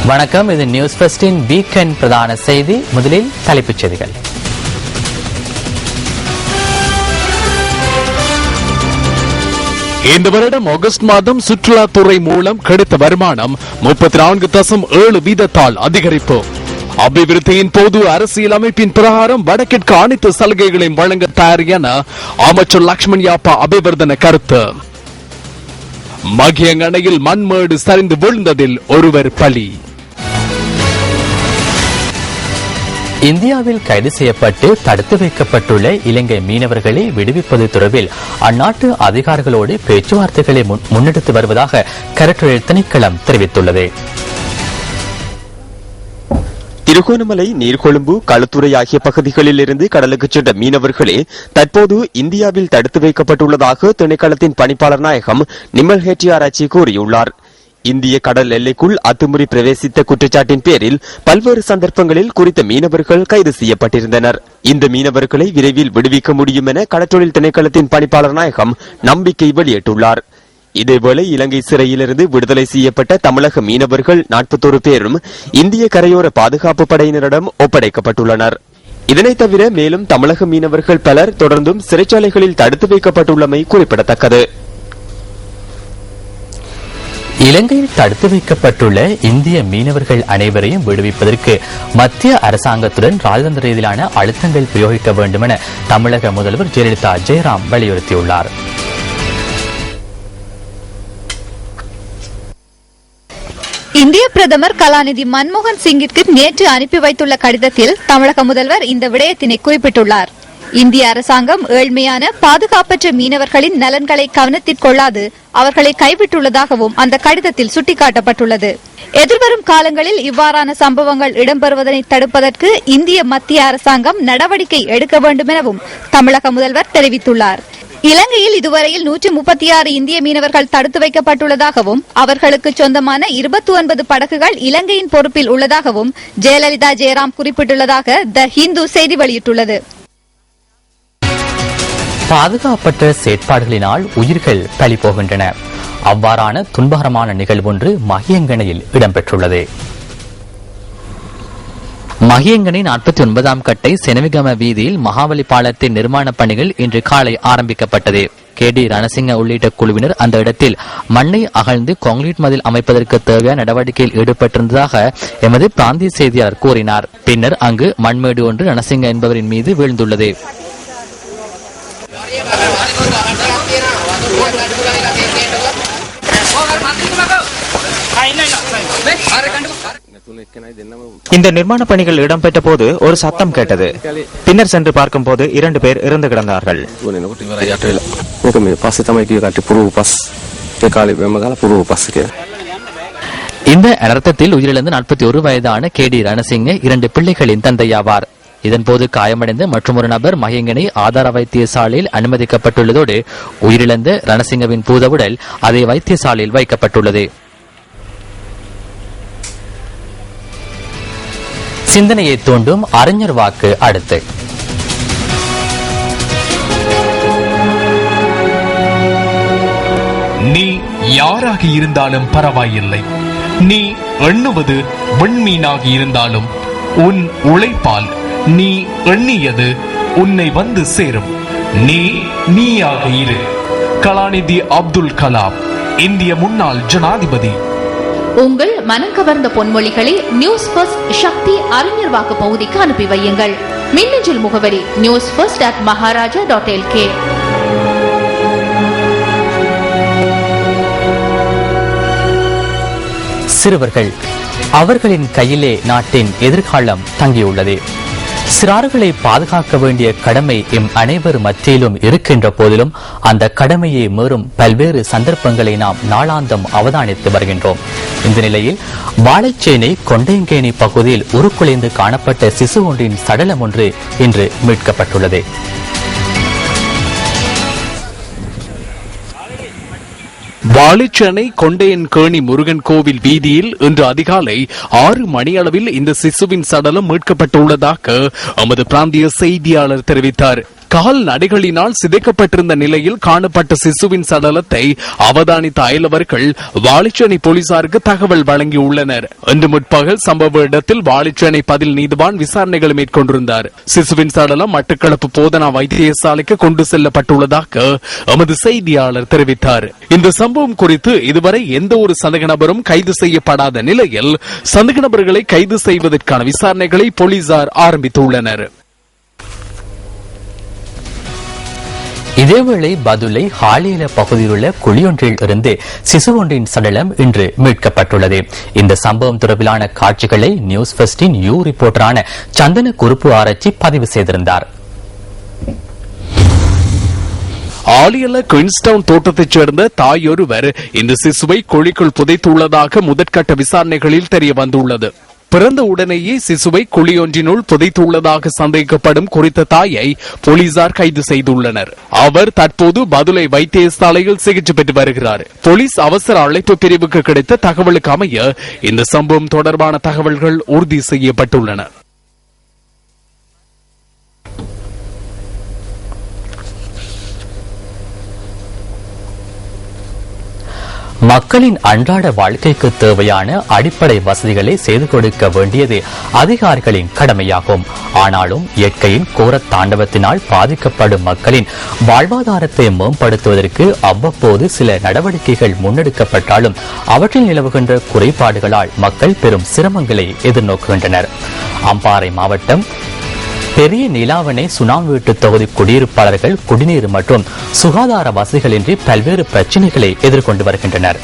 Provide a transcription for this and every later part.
வணக்கம், இது news ஃபர்ஸ்டின் weekend பிரதான செய்தி. முதலில் தலைப்புச் செய்திகள். இந்த வருடம் ஆகஸ்ட் மாதம் சுற்றுலாத்துறை மூலம் கிடைத்த வருமானம் 34.7% அதிகரிப்பு. அபிவிருத்தியின் போது அரசியல் அமைப்பின் பிரகாரம் வடக்கிற்கு அனைத்து சலுகைகளையும் வழங்க தயார் என அமைச்சர் லக்ஷ்மண் யாப்பா அபிவர்தன கருத்து. மகியங் அணையில் மண்மேடு சரிந்து விழுந்ததில் ஒருவர் பலி. இந்தியாவில் கைது செய்யப்பட்டு தடுத்து வைக்கப்பட்டுள்ள இலங்கை மீனவர்களை விடுவிப்பது தொடர்பில் அந்நாட்டு அதிகாரிகளோடு பேச்சுவார்த்தைகளை முன்னெடுத்து வருவதாக கடற்றொழில் திணைக்களம் தெரிவித்துள்ளது. திருகோணமலை, நீர்கொழும்பு, களுத்துறை ஆகிய பகுதிகளில் இருந்து கடலுக்கு சென்ற மீனவர்களே தற்போது இந்தியாவில் தடுத்து வைக்கப்பட்டுள்ளதாக திணைக்களத்தின் பணிப்பாளர் நாயகம் நிமல் ஹெட்டியாராச்சி கூறியுள்ளார். இந்திய கடல் எல்லைக்குள் அத்துமுறை பிரவேசித்த குற்றச்சாட்டின் பேரில் பல்வேறு சந்தர்ப்பங்களில் குறித்த மீனவர்கள் கைது செய்யப்பட்டிருந்தனர். இந்த மீனவர்களை விரைவில் விடுவிக்க முடியும் என கடற்றொழில் திணைக்களத்தின் பணிப்பாளர் நாயகம் நம்பிக்கை வெளியிட்டுள்ளார். இதேவேளை இலங்கை சிறையிலிருந்து விடுதலை செய்யப்பட்ட தமிழக மீனவர்கள் 41 பேரும் இந்திய கரையோர பாதுகாப்பு படையினரிடம் ஒப்படைக்கப்பட்டுள்ளனர். இதனைத் தவிர மேலும் தமிழக மீனவர்கள் பலர் தொடர்ந்தும் சிறைச்சாலைகளில் தடுத்து வைக்கப்பட்டுள்ளமை குறிப்பிடத்தக்கது. இலங்கையில் தடுத்து வைக்கப்பட்டுள்ள இந்திய மீனவர்கள் அனைவரையும் விடுவிப்பதற்கு மத்திய அரசாங்கத்துடன் ராஜதந்திர ரீதியிலான அழுத்தங்கள் பிரயோகிக்க வேண்டும் என தமிழக முதல்வர் ஜெயலலிதா ஜெயராம் வலியுறுத்தியுள்ளார். இந்திய பிரதமர் கலாநிதி மன்மோகன் சிங்கிற்கு நேற்று அனுப்பி வைத்துள்ள கடிதத்தில் தமிழக முதல்வர் இந்த விடயத்தினை குறிப்பிட்டுள்ளார். இந்திய அரசாங்கம் ஏழ்மையான பாதுகாப்பற்ற மீனவர்களின் நலன்களை கவனத்திற்கொள்ளாது அவர்களை கைவிட்டுள்ளதாகவும் அந்த கடிதத்தில் சுட்டிக்காட்டப்பட்டுள்ளது. எதிர்வரும் காலங்களில் இவ்வாறான சம்பவங்கள் இடம்பெறுவதனை தடுப்பதற்கு இந்திய மத்திய அரசாங்கம் நடவடிக்கை எடுக்க வேண்டும் எனவும் தமிழக முதல்வர் தெரிவித்துள்ளார். இலங்கையில் இதுவரையில் 136 இந்திய மீனவர்கள் தடுத்து வைக்கப்பட்டுள்ளதாகவும் அவர்களுக்கு சொந்தமான 29 படகுகள் இலங்கையின் பொறுப்பில் உள்ளதாகவும் ஜெயலலிதா ஜெயராம் குறிப்பிட்டுள்ளதாக த ஹிந்து செய்தி வெளியிட்டுள்ளது. பாதுகாப்பற்ற செயற்பாடுகளினால் உயிர்கள் பலி போகின்றன. அவ்வாறான துன்பகரமான நிகழ்வொன்று மகியங்கனையில் இடம்பெற்றுள்ளது. மகியங்கனை 49ஆம் கட்டை செனவிகம வீதியில் மகாவலி பாலத்தின் நிர்மாண பணிகள் இன்று காலை ஆரம்பிக்கப்பட்டது. KD ரணசிங்க உள்ளிட்ட குழுவினர் அந்த இடத்தில் மண்ணை அகழ்ந்து கான்கிரீட் மதில் அமைப்பதற்கு தேவையான நடவடிக்கையில் ஈடுபட்டிருந்ததாக எமது பிராந்திய செய்தியாளர் கூறினார். பின்னர் அங்கு மண்மேடு ஒன்று ரணசிங்க என்பவரின் மீது வீழ்ந்துள்ளது. இந்த நிர்மாண பணிகள் இடம்பெற்ற போது ஒரு சத்தம் கேட்டது. பின்னர் சென்று பார்க்கும் போது 2 பேர் இறந்து கிடந்தார்கள். இந்த அனர்த்தத்தில் உயிரிழந்த 41 வயதான KD ரணசிங்க 2 பிள்ளைகளின் தந்தையாவார். இதன்போது காயமடைந்த மற்றொரு நபர் மகியங்கனை ஆதார வைத்தியசாலையில் அனுமதிக்கப்பட்டுள்ளதோடு உயிரிழந்த ரணசிங்கவின் பூதவுடல் அதே வைத்தியசாலையில் வைக்கப்பட்டுள்ளது. சிந்தனையை தூண்டும் அறிஞர் வாக்கு அடுத்து. நீ யாராக இருந்தாலும் பரவாயில்லை. நீ எண்ணுவது விண்மீனாக இருந்தாலும் உன் உழைப்பால் நீ எண்ணியது உன்னை வந்து சேரும். நீ நீயாக இரு. கலாநிதி அப்துல் கலாம், இந்திய முன்னாள் ஜனாதிபதி. உங்கள் மனம் கவர்ந்த பொன்மொழிகளை நியூஸ் ஃபர்ஸ்ட் சக்தி அறிஞர் வாக்கு பகுதிக்கு அனுப்பி வையுங்கள். மின்னஞ்சல் முகவரி newsfirst@maharaja.lk. சிறுவர்கள், அவர்களின் கையிலே நாட்டின் எதிர்காலம் தங்கியுள்ளது. சிறார்களை பாதுகாக்க வேண்டிய கடமை எம் அனைவர் மத்தியிலும் இருக்கின்ற போதிலும் அந்த கடமையை மீறும் பல்வேறு சந்தர்ப்பங்களை நாம் நாளாந்தம் அவதானித்து வருகின்றோம். இந்த நிலையில் வாழைச்சேனை கொண்டையங்கேணி பகுதியில் உருக்குலைந்து காணப்பட்ட சிசு ஒன்றின் சடலம் ஒன்று இன்று மீட்கப்பட்டுள்ளது. வாழைச்சேனை கொண்டையன்கேணி முருகன் கோவில் வீதியில் இன்று அதிகாலை 6 மணியளவில் இந்த சிசுவின் சடலம் மீட்கப்பட்டுள்ளதாக எமது பிராந்திய செய்தியாளர் தெரிவித்தார். கால்நடைகளினால் சிதைக்கப்பட்டிருந்த நிலையில் காணப்பட்ட சிசுவின் சடலத்தை அவதானித்த அயலவர்கள் வாழைச்சேனை போலீசாருக்கு தகவல் வழங்கியுள்ளனர். இன்று முற்பகல் சம்பவ இடத்தில் வாழைச்சேனை பதில் நீதிவான் விசாரணைகளை மேற்கொண்டிருந்தார். சிசுவின் சடலம் மட்டக்களப்பு போதனா வைத்தியசாலைக்கு கொண்டு செல்லப்பட்டுள்ளதாக எமது செய்தியாளர் தெரிவித்தார். இந்த சம்பவம் குறித்து இதுவரை எந்த ஒரு சந்தேக நபரும் கைது செய்யப்படாத நிலையில் சந்தேக நபர்களை கைது செய்வதற்கான விசாரணைகளை போலீசார் ஆரம்பித்துள்ளனர். இதேவேளை பதுளை ஹாலியல பகுதியில் உள்ள குழியொன்றில் இருந்து சிசு ஒன்றின் சடலம் இன்று மீட்கப்பட்டுள்ளது. இந்த சம்பவம் தொடர்பிலான காட்சிகளை நியூஸ் ஃபர்ஸ்டின் யூ ரிப்போர்ட்டரான சந்தன குறுப்பு ஆராய்ச்சி பதிவு செய்திருந்தார். ஆலியல குயின்ஸ்டவுன் தோட்டத்தைச் சேர்ந்த தாயொருவர் இந்த சிசுவை குழிக்குள் புதைத்துள்ளதாக முதற்கட்ட விசாரணைகளில் தெரிய வந்துள்ளது. பிறந்த உடனேயே சிசுவை குழியொன்றினுள் புதைத்துள்ளதாக சந்தேகிக்கப்படும் குறித்த தாயை போலீசார் கைது செய்துள்ளனர். அவர் தற்போது பதுளை வைத்தியசாலையில் சிகிச்சை பெற்று வருகிறார். போலீஸ் அவசர அழைப்பு பிரிவுக்கு கிடைத்த தகவலுக்கு அமைய இந்த சம்பவம் தொடர்பான தகவல்கள் உறுதி செய்யப்பட்டுள்ளன. மக்களின் அன்றாட வாழ்க்கைக்கு தேவையான அடிப்படை வசதிகளை செய்து கொடுக்க வேண்டியது அதிகாரிகளின் கடமையாகும். ஆனாலும் இயற்கையின் கோர தாண்டவத்தினால் பாதிக்கப்படும் மக்களின் வாழ்வாதாரத்தை மேம்படுத்துவதற்கு அவ்வப்போது சில நடவடிக்கைகள் முன்னெடுக்கப்பட்டாலும் அவற்றில் நிலவுகின்ற குறைபாடுகளால் மக்கள் பெரும் சிரமங்களை எதிர்நோக்குகின்றனர். அம்பாறை மாவட்டம் பெரிய நீலாவணை சுனாமி வீட்டு தொகுதி குடியிருப்பாளர்கள் குடிநீர் மற்றும் சுகாதார வசதிகளின்றி பல்வேறு பிரச்சினைகளை எதிர்கொண்டு வருகின்றனர்.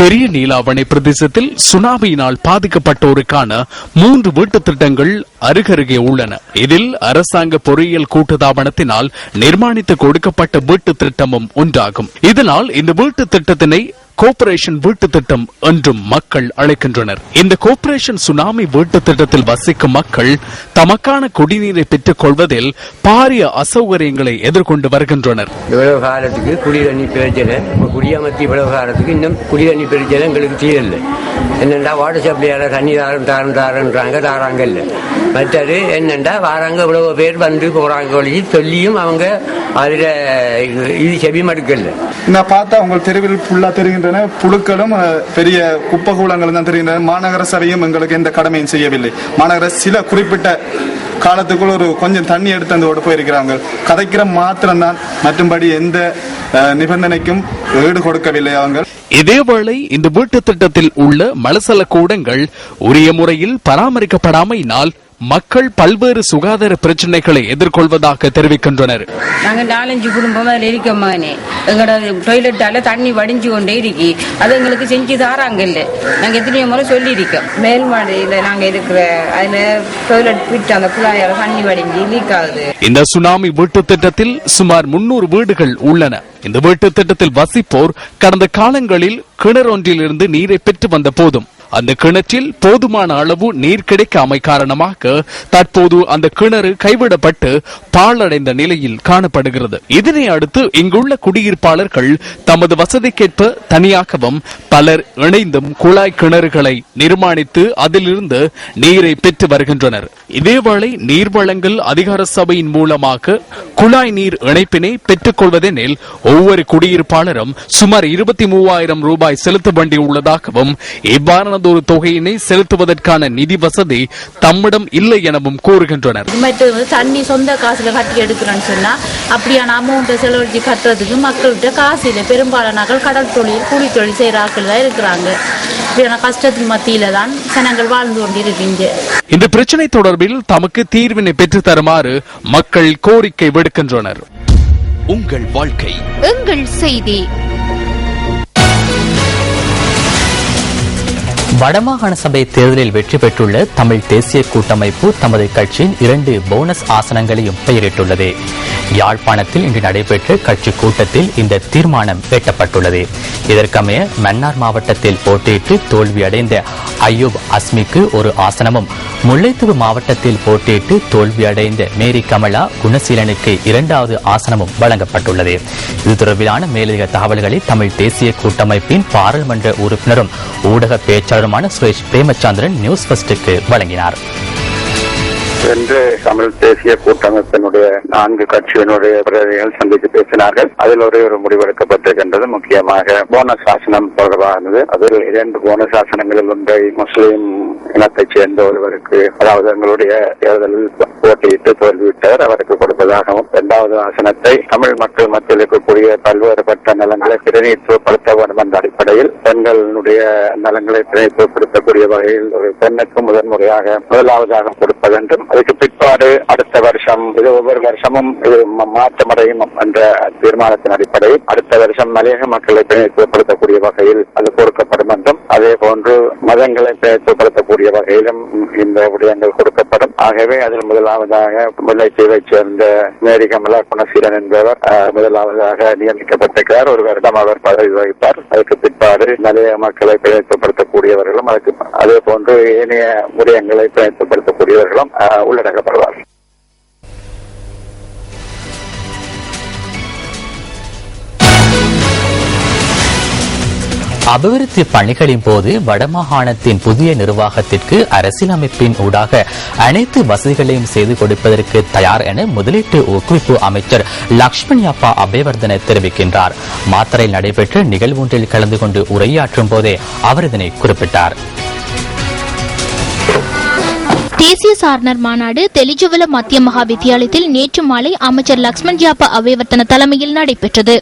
பெரிய நீலாவணை பிரதேசத்தில் சுனாமியினால் பாதிக்கப்பட்டோருக்கான 3 வீட்டு திட்டங்கள் அருகருகே உள்ளன. இதில் அரசாங்க பொறியியல் கூட்டுத்தாபனத்தினால் நிர்மாணித்து கொடுக்கப்பட்ட வீட்டு திட்டமும் ஒன்றாகும். இதனால் இந்த வீட்டு திட்டத்தினை கோஆபரேஷன் வீட்டு திட்டம் என்றும் மக்கள் அழைக்கின்றனர். இந்த கோஆபரேஷன் சுனாமி வீட்டு திட்டத்தில் வசிக்கும் மக்கள் தமக்கான குடிநீரை பெற்றுக் கொள்வதில் பாரிய அசௌகரியங்களை எதிர்கொண்டு வருகின்றனர். இவ்வளவு காலத்துக்கு குடிதண்ணி பிரச்சனை, குடியமர்த்தி இவ்வளவு காலத்துக்கு இன்னும் குடிதண்ணி பிரச்சனை எங்களுக்கு தீரல. என்னென்னா வாட்டர் சப்ளையால தண்ணி தாரன்றாங்க, தாராங்க இல்லை. மற்றது என்னென்னா வாராங்க இவ்வளவு பேர் வந்து போறாங்க வழி சொல்லியும் அவங்க அதுல இது செவி மடுக்கல. நான் பார்த்தா உங்கள் தெருவில் ஃபுல்லா தெரிகின்றன புழுக்களும் பெரிய குப்பை கூலங்களும் தான் தெரிகின்றன. மாநகர சபையும் எங்களுக்கு எந்த கடமையும் செய்யவில்லை. மாநகர சில குறிப்பிட்ட காலத்துக்குள் ஒரு கொஞ்சம் தண்ணி எடுத்து அந்த ஓடு போயிருக்கிறாங்க. கதைக்கிற மாத்திரம்தான், மற்றும்படி எந்த நிபந்தனைக்கும் ஈடு கொடுக்கவில்லை அவங்க. இதேவேளை இந்த வீட்டு திட்டத்தில் உள்ள மலசல கூடங்கள் உரிய முறையில் பராமரிக்கப்படாமையினால் மக்கள் பல்வேறு சுகாதார பிரச்சனைகளை எதிர்கொள்வதாக தெரிவிக்கின்றனர். நாங்கள் 4-5 குடும்பம் அதில் இருக்கோமானே, எங்களோட டொய்லெட்டால தண்ணி வடிஞ்சு கொண்டே இருக்கி, அது எங்களுக்கு செஞ்சு தாராங்க இல்லை. நாங்கள் எத்தனையோ முறை சொல்லியிருக்கோம். மேல்மாடியில் நாங்கள் இருக்கிற அதில் டொய்லெட் பிட்டு அந்த குழாயால தண்ணி வடிஞ்சு லீக் ஆகுது. இந்த சுனாமி வீட்டு திட்டத்தில் சுமார் 300 வீடுகள் உள்ளன. இந்த வீட்டு திட்டத்தில் வசிப்போர் கடந்த காலங்களில் கிணறொன்றிலிருந்து நீரை பெற்று வந்த போதும் அந்த கிணற்றில் போதுமான அளவு நீர் கிடைக்காமை காரணமாக தற்போது அந்த கிணறு கைவிடப்பட்டு பாழடைந்த நிலையில் காணப்படுகிறது. இதனை அடுத்து இங்குள்ள குடியிருப்பாளர்கள் தமது வசதிக்கேற்ப தனியாகவும் பலர் இணைந்தும் குழாய் கிணறுகளை நிர்மாணித்து அதிலிருந்து நீரை பெற்று வருகின்றனர். இதேவேளை நீர் வழங்கல் அதிகார சபையின் மூலமாக குழாய் நீர் இணைப்பினை பெற்றுக் கொள்வதெனில் ஒவ்வொரு குடியிருப்பாளரும் சுமார் 23,000 ரூபாய் செலுத்த வேண்டியுள்ளதாகவும் இவ்வாறான ஒரு தொகையினை செலுத்துவதற்கான நிதி வசதி தம்மிடம் இல்லை எனவும் கூறுகின்றனர். தண்ணி சொந்த காசுல கட்டி எடுக்கிறோன்னு சொன்னா அப்படியான அமௌண்ட் செலவழிச்சு கட்டுறதுக்கு மக்கள்கிட்ட காசு இல்லை. பெரும்பாலான கடல் தொழில் கூலி தொழில் செய்யற ஆட்கள் தான் இருக்கிறாங்க. கஷ்டத்தின் மத்தியில தான் ஜனங்கள் வாழ்ந்து கொண்டிருக்கீங்க. இந்த பிரச்சனை தொடர்பில் தமக்கு தீர்வினை பெற்று தருமாறு மக்கள் கோரிக்கை விடுக்கின்றனர். உங்கள் வாழ்க்கை எங்கள் செய்தி. வடமாகாண சபை தேர்தலில் வெற்றி பெற்றுள்ள தமிழ் தேசிய கூட்டமைப்பு தமது கட்சியின் 2 போனஸ் ஆசனங்களையும் பெயரிட்டுள்ளது. யாழ்ப்பாணத்தில் இன்று நடைபெற்ற கட்சி கூட்டத்தில் இந்த தீர்மானம் எட்டப்பட்டுள்ளது. இதற்கமைய மன்னார் மாவட்டத்தில் போட்டியிட்டு தோல்வியடைந்த அய்யூப் அஸ்மிக்கு ஒரு ஆசனமும், முல்லைத்தீவு மாவட்டத்தில் போட்டியிட்டு தோல்வியடைந்த மேரி கமலா குணசீலனுக்கு 2வது ஆசனமும் வழங்கப்பட்டுள்ளது. இது தொடர்பிலான மேலதிக தகவல்களை தமிழ் தேசிய கூட்டமைப்பின் பாராளுமன்ற உறுப்பினரும் ஊடக பேச்சாளருமான சுரேஷ் பிரேமச்சந்திரன் நியூஸ் ஃபர்ஸ்டுக்கு வழங்கினார். என்று தமிழ் தேசிய கூட்டமைப்பினுடைய 4 கட்சியினுடைய பிரதிநிதிகள் சந்தித்து பேசினார்கள். அதில் ஒரே ஒரு முடிவெடுக்கப்பட்டிருக்கின்றது. முக்கியமாக போனஸ் சாசனம் தொடர்பானது. அதில் 2 போனஸ் சாசனங்களில் ஒன்றை முஸ்லீம் இனத்தைச் சேர்ந்த ஒருவருக்கு, அதாவது எங்களுடைய தேர்தலில் போட்டியிட்டு தோல்விவிட்டவர், அவருக்கு கொடுப்பதாகவும், 2வது ஆசனத்தை தமிழ் மக்கள் மத்தியில் இருக்கக்கூடிய பல்வேறுபட்ட நலன்களை பிரதிநிதித்துவப்படுத்த வேண்டும் என்ற அடிப்படையில் பெண்களுடைய நலன்களை பிரதிநிதித்துவப்படுத்தக்கூடிய வகையில் ஒரு பெண்ணுக்கு முதன்முறையாக 1வது கொடுப்பதென்றும், அதுக்கு பிற்பாடு அடுத்த வருஷம் இது ஒவ்வொரு வருஷமும் இது மாற்றமடையும் என்ற தீர்மானத்தின் அடிப்படையில் அடுத்த வருஷம் மலையக மக்களை பிரதிநிதித்துவப்படுத்தக்கூடிய வகையில் அது கொடுக்கப்படும் என்றும், அதே போன்று மதங்களை பிரதிநிதித்துவப்படுத்தக்கூடிய வகையிலும் இந்த விடயங்கள் கொடுக்கப்படும். ஆகவே அதில் முதலாவதாக முல்லைத்தீவைச் சேர்ந்த மேரி கமலா குணசீலன் என்பவர் முதலாவதாக நியமிக்கப்பட்டிருக்கிறார். ஒரு வருடம் அவர் பதவி வகிப்பார். அதுக்கு பிற்பாடு மலையக மக்களை பிரதிநிதித்துவப்படுத்தக்கூடியவர்களும் அதே போன்று ஏனைய விடயங்களை பிரதிநிதித்துவப்படுத்தக்கூடியவர்களும் உள்ளடக்கப்படுவார். அபிவிருத்தி பணிகளின் போது வடமாகாணத்தின் புதிய நிர்வாகத்திற்கு அரசியலமைப்பின் ஊடாக அனைத்து வசதிகளையும் செய்து கொடுப்பதற்கு தயார் என முதலீட்டு ஊக்குவிப்பு அமைச்சர் லக்ஷ்மணியப்பா அபேவர்தன தெரிவிக்கின்றார். மாத்தறையில் நடைபெற்ற நிகழ்வொன்றில் கலந்து கொண்டு உரையாற்றும் போதே அவர் இதனை குறிப்பிட்டார். தேசிய சாரணர் மாநாடு தெலிஜுவல மத்திய மகா வித்தியாலயத்தில் நேற்று மாலை அமைச்சர் லக்ஷ்மணியப்பா அபேவர்தன தலைமையில் நடைபெற்றது.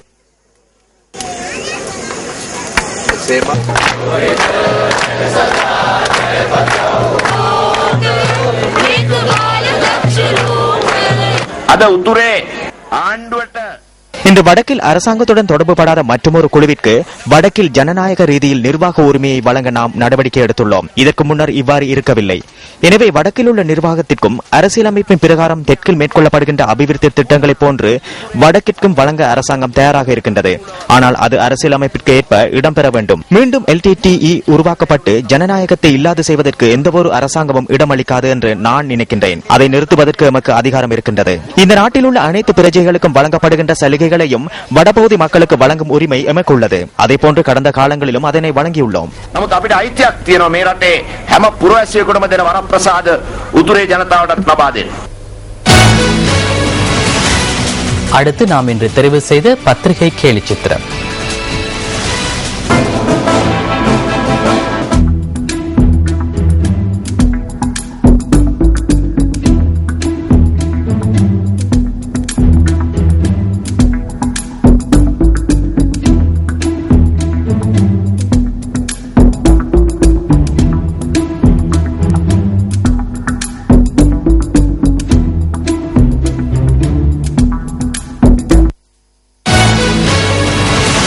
අද උතුරේ ආණ්ඩුවට இன்று வடக்கில் அரசாங்கத்துடன் தொடர்புபடாத மற்றொரு குழுவிற்கு வடக்கில் ஜனநாயக ரீதியில் நிர்வாக உரிமையை வழங்க நாம் நடவடிக்கை எடுத்துள்ளோம். இதற்கு முன்னர் இவ்வாறு இருக்கவில்லை. எனவே வடக்கில் உள்ள நிர்வாகத்திற்கும் அரசியலமைப்பின் பிரகாரம் தெற்கில் மேற்கொள்ளப்படுகின்ற அபிவிருத்தி திட்டங்களை போன்று வடக்கிற்கும் வழங்க அரசாங்கம் தயாராக இருக்கின்றது. ஆனால் அது அரசியலமைப்பிற்கு ஏற்ப இடம்பெற வேண்டும். மீண்டும் LTTE உருவாக்கப்பட்டு ஜனநாயகத்தை இல்லாது செய்வதற்கு எந்தவொரு அரசாங்கமும் இடமளிக்காது என்று நான் நினைக்கின்றேன். அதை நிறுத்துவதற்கு எமக்கு அதிகாரம் இருக்கின்றது. இந்த நாட்டில் உள்ள அனைத்து பிரஜைகளுக்கும் வழங்கப்படுகின்ற சலுகைகளையும் வடபகுதி மக்களுக்கு வழங்கும் உரிமை எமக்கு உள்ளது. அதே போன்று கடந்த காலங்களிலும் அதனை வழங்கியுள்ளோம். නමුත් අපිට අයිතියක් තියෙනවා මේ රටේ හැම පුරවැසියෙකුටම දෙන වරප්‍රසාද උතුරේ ජනතාවටත් ලබා දෙන්න. அடுத்து நாம் இன்று தெரிவு செய்த பத்திரிகை கேலி சித்திரம்.